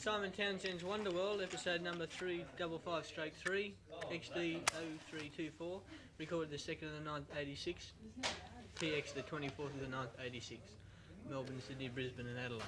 Simon Townsend's Wonderworld, episode number 355/3, XD 0324, recorded the 2nd of the 9th, 86, TX the 24th of the 9th, 86, Melbourne, Sydney, Brisbane and Adelaide.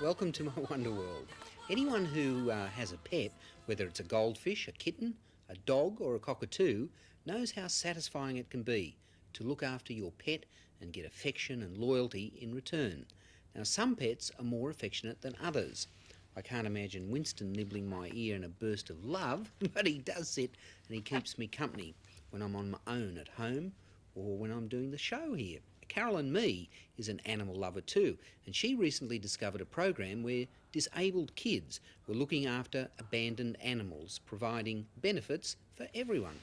Welcome to my wonder world. Anyone who has a pet, whether it's a goldfish, a kitten, a dog or a cockatoo, knows how satisfying it can be to look after your pet and get affection and loyalty in return. Now, some pets are more affectionate than others. I can't imagine Winston nibbling my ear in a burst of love, but he does sit and he keeps me company when I'm on my own at home or when I'm doing the show here. Carolyn is an animal lover too, and she recently discovered a program where disabled kids were looking after abandoned animals, providing benefits for everyone.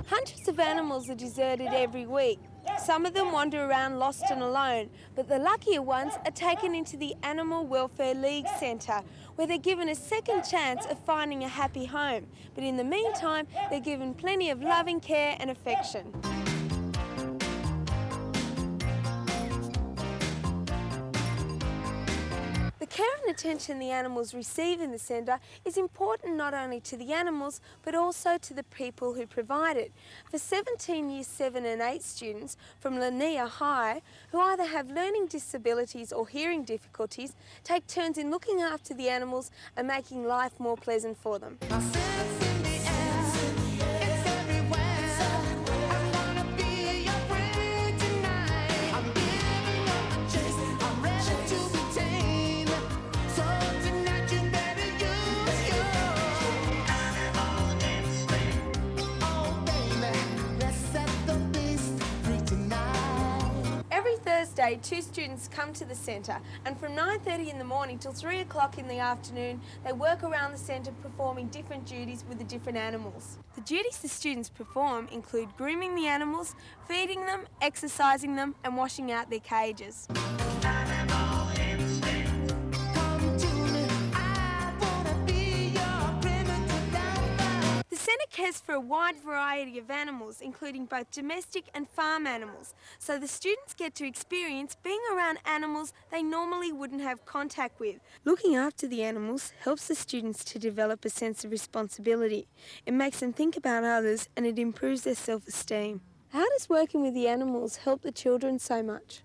Hundreds of animals are deserted every week. Some of them wander around lost and alone, but the luckier ones are taken into the Animal Welfare League Centre, where they're given a second chance of finding a happy home. But in the meantime, they're given plenty of loving care and affection. The care and attention the animals receive in the centre is important not only to the animals but also to the people who provide it. For 17 Year 7 and 8 students from Lanier High, who either have learning disabilities or hearing difficulties, take turns in looking after the animals and making life more pleasant for them. Thursday, 2 students come to the centre, and from 9:30 in the morning till 3 o'clock in the afternoon, they work around the centre performing different duties with the different animals. The duties the students perform include grooming the animals, feeding them, exercising them and washing out their cages. The centre cares for a wide variety of animals, including both domestic and farm animals, so the students get to experience being around animals they normally wouldn't have contact with. Looking after the animals helps the students to develop a sense of responsibility. It makes them think about others and it improves their self-esteem. How does working with the animals help the children so much?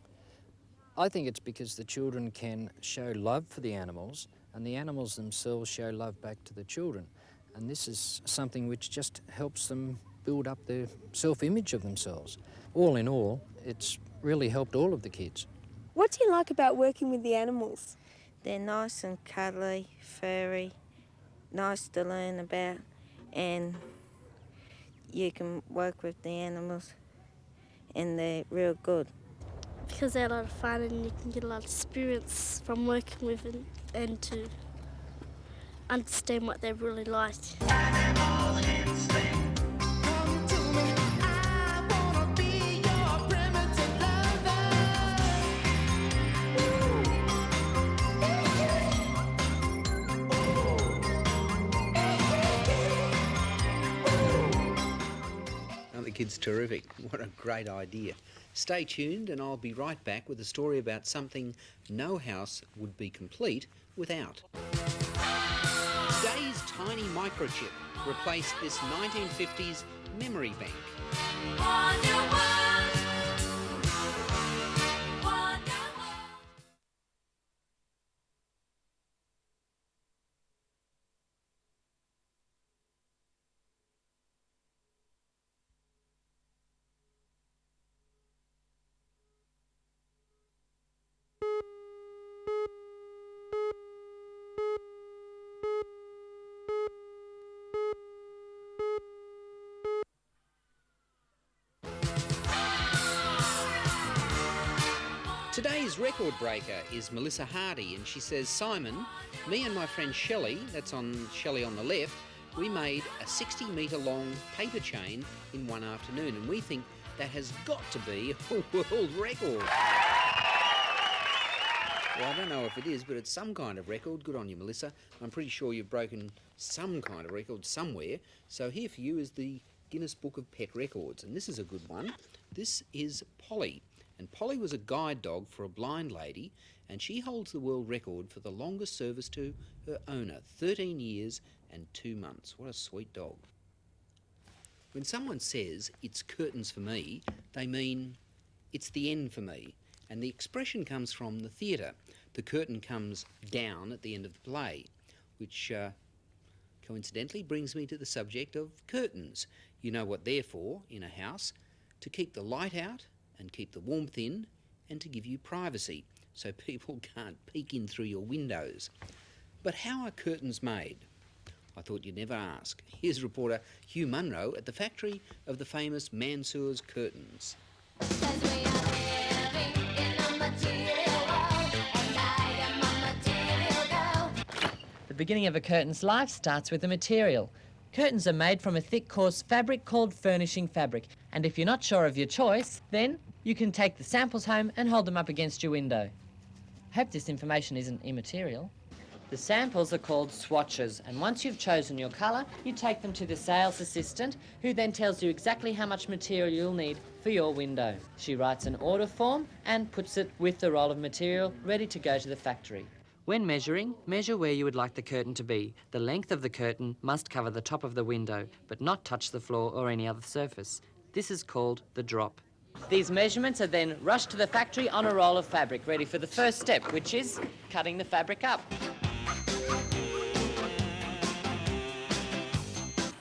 I think it's because the children can show love for the animals and the animals themselves show love back to the children. And this is something which just helps them build up their self-image of themselves. All in all, it's really helped all of the kids. What do you like about working with the animals? They're nice and cuddly, furry, nice to learn about, and you can work with the animals and they're real good. Because they're a lot of fun and you can get a lot of experience from working with them and to understand what they really like. Aren't the kids terrific? What a great idea. Stay tuned and I'll be right back with a story about something no house would be complete without. Today's tiny microchip replaced this 1950s memory bank. Today's record breaker is Melissa Hardy, and she says, Simon, me and my friend Shelley, that's on Shelley on the left, we made a 60-metre long paper chain in one afternoon, and we think that has got to be a world record. Well, I don't know if it is, but it's some kind of record. Good on you, Melissa. I'm pretty sure you've broken some kind of record somewhere. So here for you is the Guinness Book of Pet Records, and this is a good one. This is Polly, and Polly was a guide dog for a blind lady, and she holds the world record for the longest service to her owner, 13 years and 2 months. What a sweet dog. When someone says, it's curtains for me, they mean it's the end for me. And the expression comes from the theatre. The curtain comes down at the end of the play, which coincidentally brings me to the subject of curtains. You know what they're for in a house: to keep the light out and keep the warmth in, and to give you privacy so people can't peek in through your windows. But how are curtains made? I thought you'd never ask. Here's reporter Hugh Munro at the factory of the famous Mansour's curtains. The beginning of a curtain's life starts with the material. Curtains are made from a thick, coarse fabric called furnishing fabric. And if you're not sure of your choice, then you can take the samples home and hold them up against your window. Hope this information isn't immaterial. The samples are called swatches, and once you've chosen your colour, you take them to the sales assistant, who then tells you exactly how much material you'll need for your window. She writes an order form and puts it with the roll of material ready to go to the factory. When measuring, measure where you would like the curtain to be. The length of the curtain must cover the top of the window, but not touch the floor or any other surface. This is called the drop. These measurements are then rushed to the factory on a roll of fabric, ready for the first step, which is cutting the fabric up.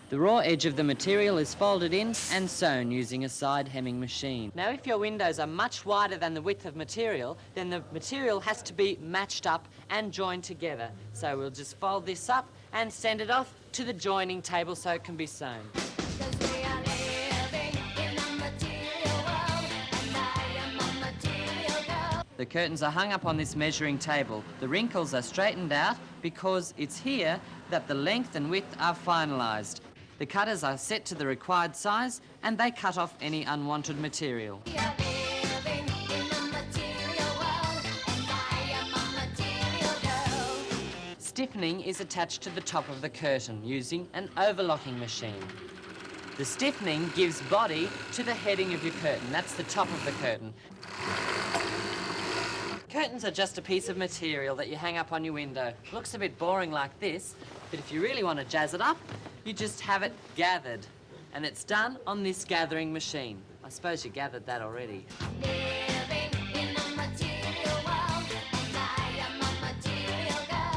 The raw edge of the material is folded in and sewn using a side hemming machine. Now, if your windows are much wider than the width of material, then the material has to be matched up and joined together. So we'll just fold this up and send it off to the joining table so it can be sewn. The curtains are hung up on this measuring table. The wrinkles are straightened out because it's here that the length and width are finalised. The cutters are set to the required size and they cut off any unwanted material. Stiffening is attached to the top of the curtain using an overlocking machine. The stiffening gives body to the heading of your curtain. That's the top of the curtain. Curtains are just a piece of material that you hang up on your window. Looks a bit boring like this, but if you really want to jazz it up, you just have it gathered. And it's done on this gathering machine. I suppose you gathered that already.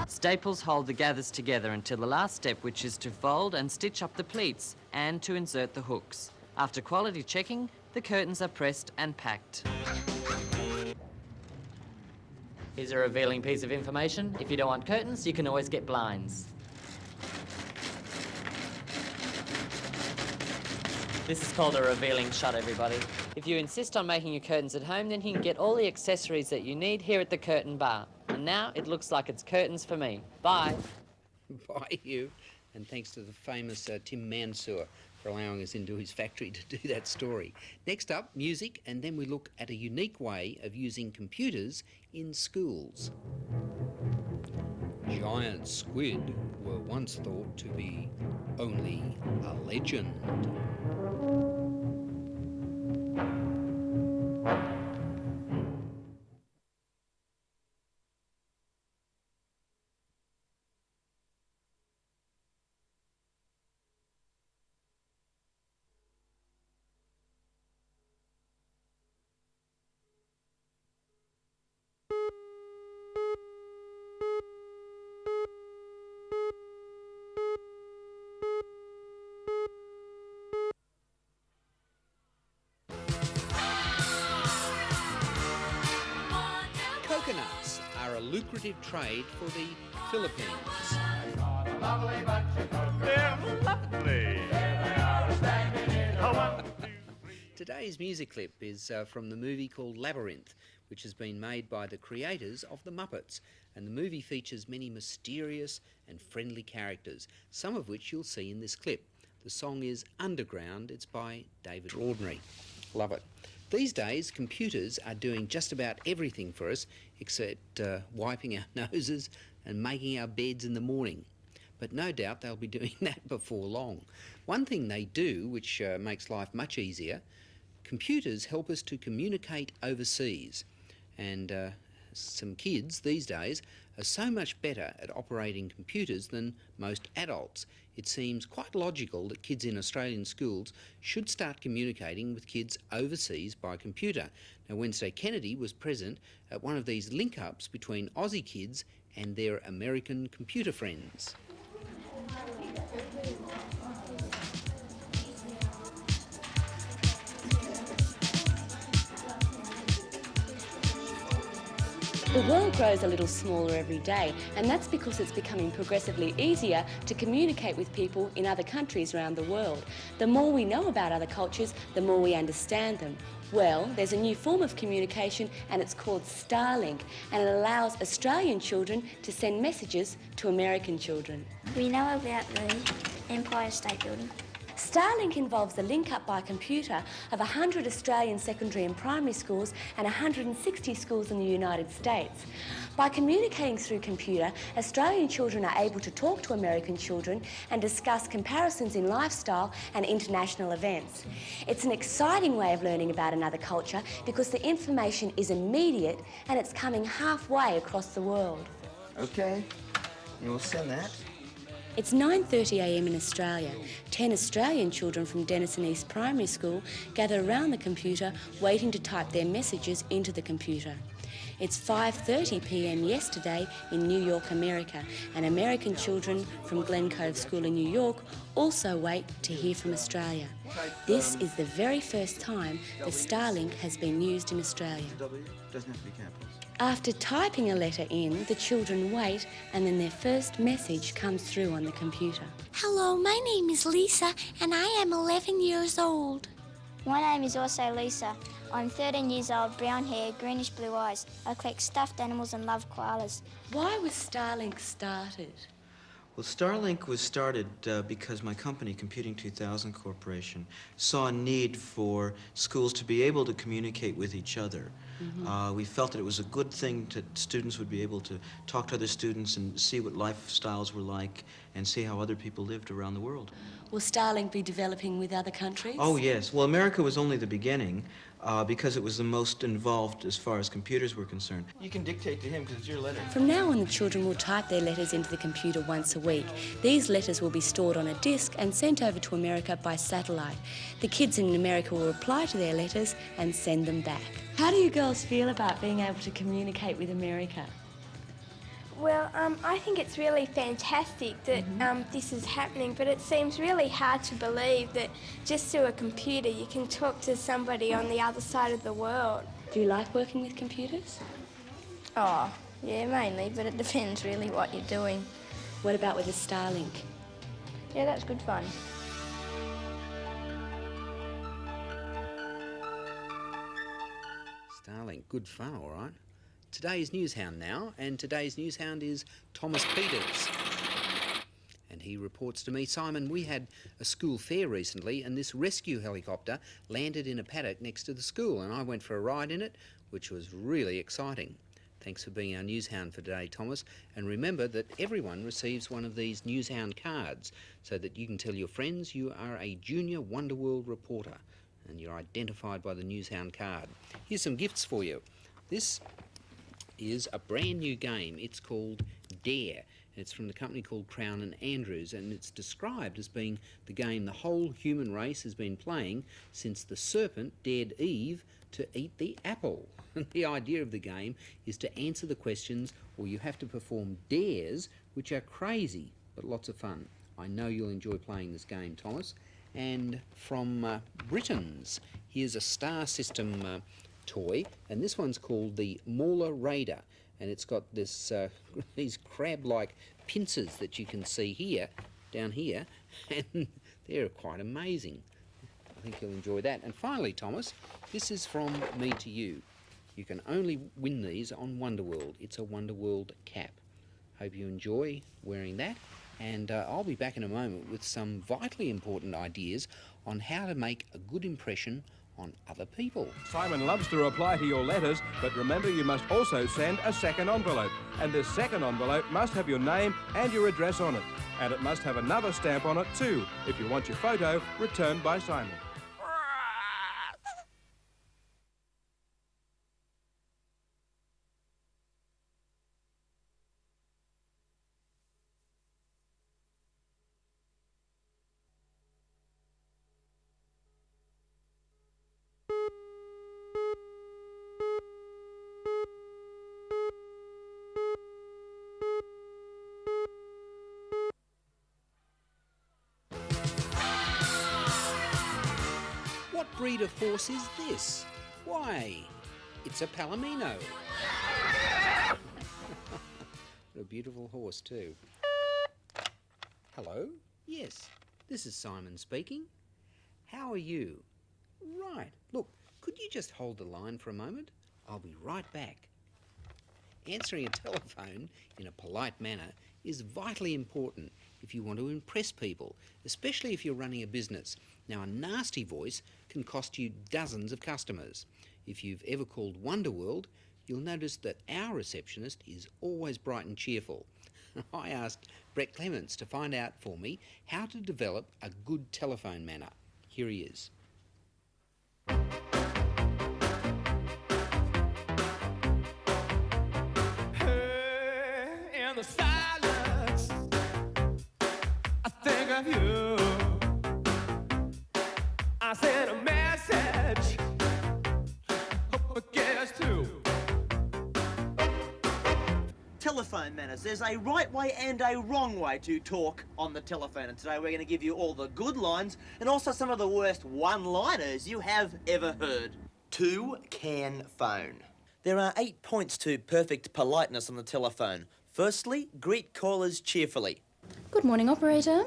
Staples hold the gathers together until the last step, which is to fold and stitch up the pleats and to insert the hooks. After quality checking, the curtains are pressed and packed. Here's a revealing piece of information. If you don't want curtains, you can always get blinds. This is called a revealing shot, everybody. If you insist on making your curtains at home, then you can get all the accessories that you need here at the Curtain Bar. And now it looks like it's curtains for me. Bye. Bye, Hugh. And thanks to the famous Tim Mansour for allowing us into his factory to do that story. Next up, music, and then we look at a unique way of using computers in schools. Giant squid were once thought to be only a legend. Coconuts are a lucrative trade for the Philippines. Today's music clip is from the movie called Labyrinth, which has been made by the creators of The Muppets, and the movie features many mysterious and friendly characters, some of which you'll see in this clip. The song is Underground. It's by David. Extraordinary. Love it. These days, computers are doing just about everything for us except wiping our noses and making our beds in the morning. But no doubt they'll be doing that before long. One thing they do, which makes life much easier, computers help us to communicate overseas. And some kids these days are so much better at operating computers than most adults. It seems quite logical that kids in Australian schools should start communicating with kids overseas by computer. Now, Wednesday Kennedy was present at one of these link-ups between Aussie kids and their American computer friends. The world grows a little smaller every day, and that's because it's becoming progressively easier to communicate with people in other countries around the world. The more we know about other cultures, the more we understand them. Well, there's a new form of communication, and it's called Starlink, and it allows Australian children to send messages to American children. We know about the Empire State Building. Starlink involves the link-up by computer of 100 Australian secondary and primary schools and 160 schools in the United States. By communicating through computer, Australian children are able to talk to American children and discuss comparisons in lifestyle and international events. It's an exciting way of learning about another culture because the information is immediate and it's coming halfway across the world. Okay, you will send that. It's 9:30 a.m. in Australia. 10 Australian children from Denison East Primary School gather around the computer waiting to type their messages into the computer. It's 5:30 p.m. yesterday in New York, America, and American children from Glen Cove School in New York also wait to hear from Australia. This is the very first time that Starlink has been used in Australia. Doesn't have to be capitals. After typing a letter in, the children wait and then their first message comes through on the computer. Hello, my name is Lisa and I am 11 years old. My name is also Lisa. I'm 13 years old, brown hair, greenish blue eyes. I collect stuffed animals and love koalas. Why was Starlink started? Well, Starlink was started because my company, Computing 2000 Corporation, saw a need for schools to be able to communicate with each other. We felt that it was a good thing that students would be able to talk to other students and see what lifestyles were like and see how other people lived around the world. Will Starlink be developing with other countries? Oh, yes. Well, America was only the beginning because it was the most involved as far as computers were concerned. You can dictate to him because it's your letter. From now on, the children will type their letters into the computer once a week. These letters will be stored on a disk and sent over to America by satellite. The kids in America will reply to their letters and send them back. How do you girls feel about being able to communicate with America? Well, I think it's really fantastic that this is happening, but it seems really hard to believe that just through a computer you can talk to somebody on the other side of the world. Do you like working with computers? Oh, yeah, mainly, but it depends really what you're doing. What about with the Starlink? Yeah, that's good fun. Starlink, good fun, all right. Today's Newshound now, and today's Newshound is Thomas Peters. And he reports to me, Simon, we had a school fair recently and this rescue helicopter landed in a paddock next to the school and I went for a ride in it, which was really exciting. Thanks for being our Newshound for today, Thomas. And remember that everyone receives one of these Newshound cards so that you can tell your friends you are a junior Wonderworld reporter and you're identified by the Newshound card. Here's some gifts for you. This is a brand new game. It's called Dare. It's from the company called Crown and Andrews, and it's described as being the game the whole human race has been playing since the serpent dared Eve to eat the apple. And the idea of the game is to answer the questions, or you have to perform dares, which are crazy, but lots of fun. I know you'll enjoy playing this game, Thomas. And from Britons, here's a star system toy, and this one's called the Mauler Raider, and it's got this these crab-like pincers that you can see here, down here, and they're quite amazing. I think you'll enjoy that. And finally, Thomas, this is from me to you. You can only win these on Wonderworld. It's a Wonderworld cap. Hope you enjoy wearing that, and I'll be back in a moment with some vitally important ideas on how to make a good impression on other people. Simon loves to reply to your letters, but remember you must also send a second envelope. And this second envelope must have your name and your address on it. And it must have another stamp on it too, if you want your photo returned by Simon. What breed of horse is this? Why, it's a Palomino. What a beautiful horse too. Hello? Yes, this is Simon speaking. How are you? Right, look, could you just hold the line for a moment? I'll be right back. Answering a telephone in a polite manner is vitally important if you want to impress people, especially if you're running a business. Now, a nasty voice can cost you dozens of customers. If you've ever called Wonderworld, you'll notice that our receptionist is always bright and cheerful. I asked Brett Clements to find out for me how to develop a good telephone manner. Here he is. In the silence, I think of you. I sent a message, hope it gets through. Telephone manners. There's a right way and a wrong way to talk on the telephone, and today we're going to give you all the good lines and also some of the worst one-liners you have ever heard. Two-can phone. There are 8 points to perfect politeness on the telephone. Firstly, greet callers cheerfully. Good morning, operator.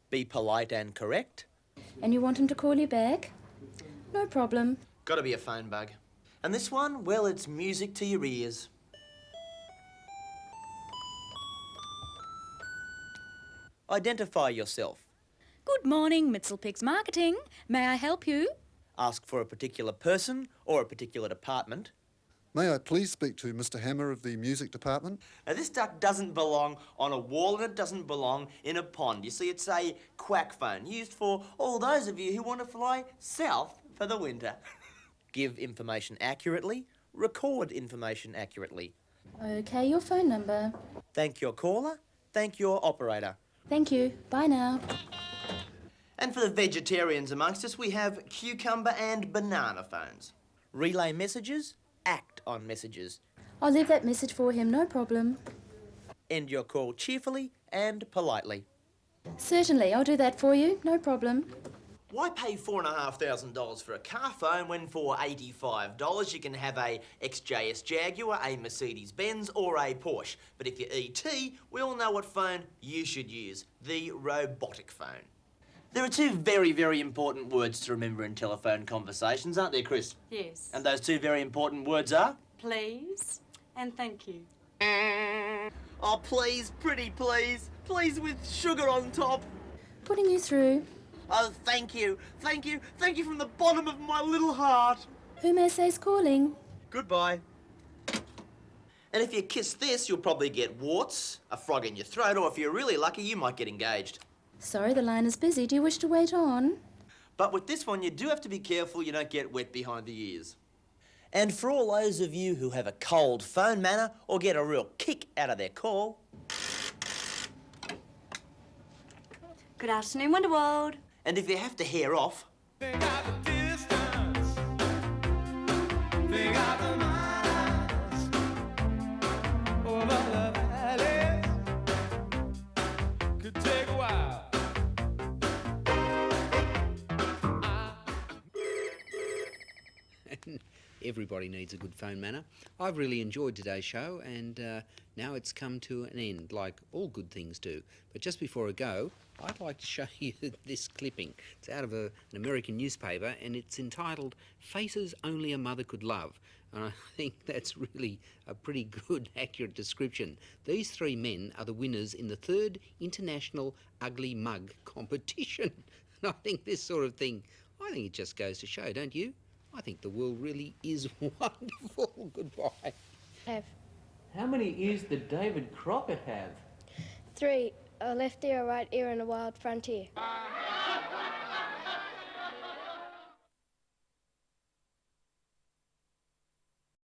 Be polite and correct. And you want him to call you back? No problem. Gotta be a phone bug. And this one, well, it's music to your ears. Identify yourself. Good morning, Mitchell-Pigs Marketing. May I help you? Ask for a particular person or a particular department. May I please speak to Mr. Hammer of the music department? Now, this duck doesn't belong on a wall and it doesn't belong in a pond. You see, it's a quack phone used for all those of you who want to fly south for the winter. Give information accurately, record information accurately. Okay, your phone number. Thank your caller, thank your operator. Thank you. Bye now. And for the vegetarians amongst us, we have cucumber and banana phones. Relay messages, act on messages. I'll leave that message for him, no problem. End your call cheerfully and politely. Certainly, I'll do that for you, no problem. Why pay $4,500 for a car phone when for $85 you can have a XJS Jaguar, a Mercedes-Benz or a Porsche? But if you're ET, we all know what phone you should use, the robotic phone. There are two very, very important words to remember in telephone conversations, aren't there, Chris? Yes. And those two very important words are? Please and thank you. Oh, please, pretty please. Please with sugar on top. Putting you through. Oh, thank you. Thank you. Thank you from the bottom of my little heart. Who may say's calling? Goodbye. And if you kiss this, you'll probably get warts, a frog in your throat, or if you're really lucky, you might get engaged. Sorry, the line is busy. Do you wish to wait on? But with this one, you do have to be careful you don't get wet behind the ears. And for all those of you who have a cold phone manner or get a real kick out of their call... Good afternoon, Wonderworld. And if you have to hair off... They got the distance. They got the miles over the valley. Could take a while. Everybody needs a good phone manner. I've really enjoyed today's show, and now it's come to an end, like all good things do. But just before I go, I'd like to show you this clipping. It's out of an American newspaper, and it's entitled "Faces Only a Mother Could Love." And I think that's really a pretty good, accurate description. These three men are the winners in the 3rd International Ugly Mug competition. And I think this sort of thing, I think it just goes to show, don't you? I think the world really is wonderful. Goodbye. How many ears did David Crockett have? 3, a left ear, a right ear and a wild front ear.